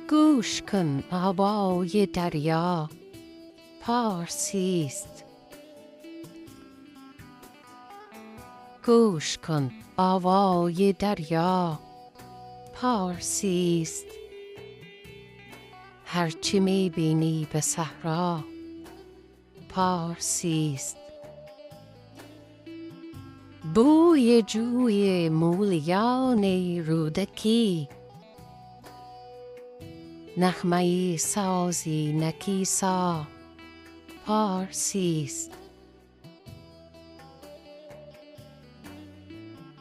گوش کن آوای دریا پارسی است. گوش کن آوای دریا پارسی است. هرچی میبینی به صحرا پارسی است. بوی جوی مولیان رودکی، نغمه سازی نکیسا پارسی است.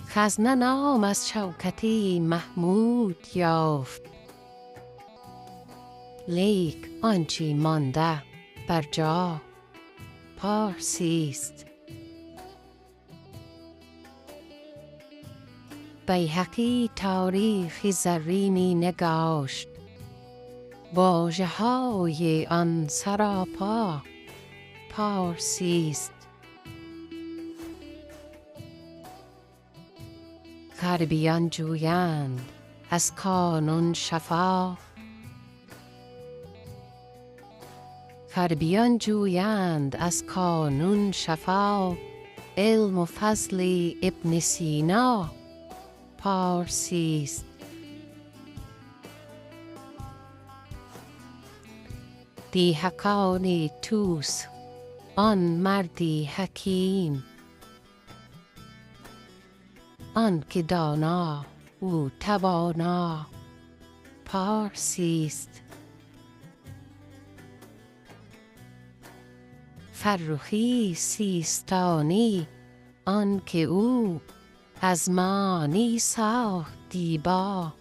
خزنه نام از شوکتی محمود یافت، لیک آنچه مانده بر جا پارسی است. بیهقی تاریخ زرینی نگاشت، واژه های آن سراپا پارسی است. غربیان جویند از کانون شفا، غربیان جویند از کانون شفا، علم و فضل ابن سینا پارسی است. دیهقان توس آن مردی حکیم، آن که دانا او توانا پارسی است. فرخی سیستانی آن که او از مانی ساخت دیبا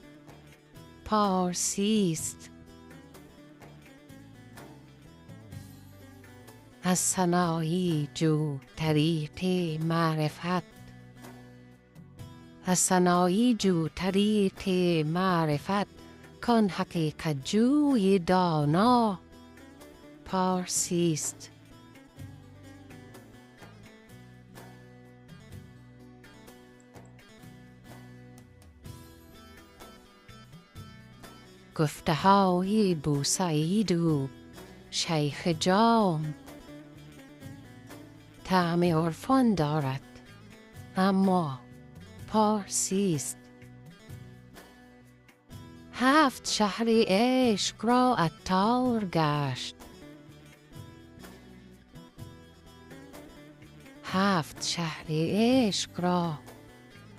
پارسی است. از سنایی جو طریق معرفت، از سنایی جو طریق معرفت، کان حقیقت جوی دانا پارسی است. گفته های بوسعید و شیخ جام، طعم عرفان دارد اما پارسی است. 7 شهر عشق را عطار گشت، 7 شهر عشق را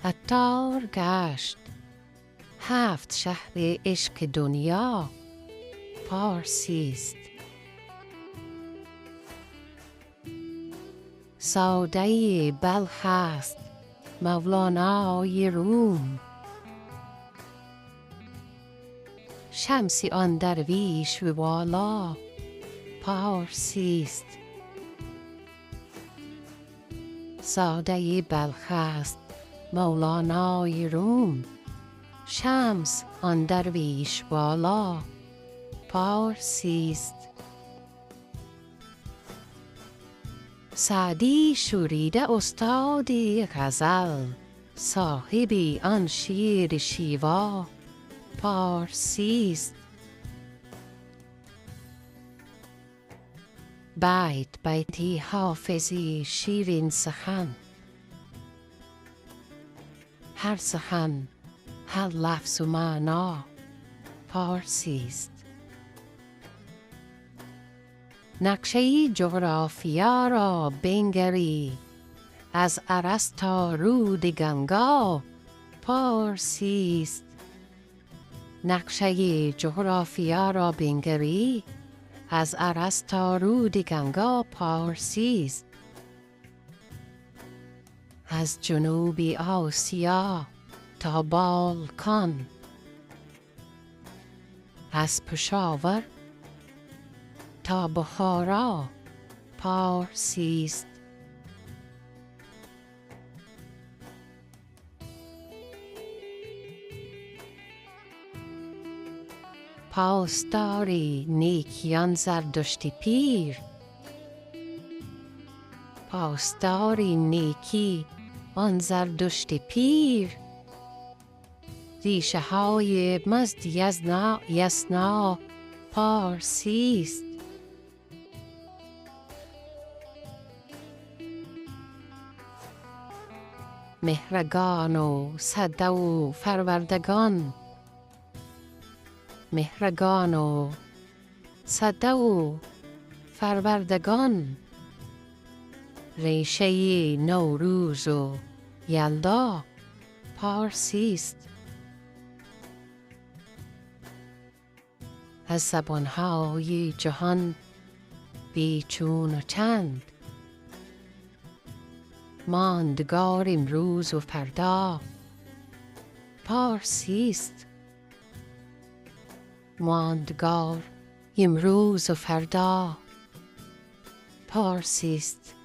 عطار گشت، 7 شهر عشق دنیا پارسی است. ساده بلخ است مولانای روم، شمسی آن درویش والا پارسی است. ساده بلخ است مولانای روم، شمس آن درویش والا پارسی است. سعدی شوریده استادی غزل، صاحبی آن شیر شیوا پارسی است. بیتی حافظی شیرین سخن، هر سخن هر لفظ و معنا پارسی است. نقشه جغرافیا را بنگری، از ارس تا رود گنگا پارسی است. نقشه جغرافیا را بنگری، از ارس تا رود گنگا پارسی است. از جنوبی آسیا تا بالکان، از پشاور تا بخارا پارسی است. پاسداری نیکیان زردشتی پیر، پاسداری نیکی آن زردشتی پیر، ریشه های مزد یسنا پارسی است. مهرگان و سده و فروردگان، مهرگان و سده و فروردگان، ریشه نوروز و یلدا پارسی است. از زبانهای جهان بیچون و چند، ماندگار امروز و فردا پارسی است. ماندگار امروز و فردا پارسی است.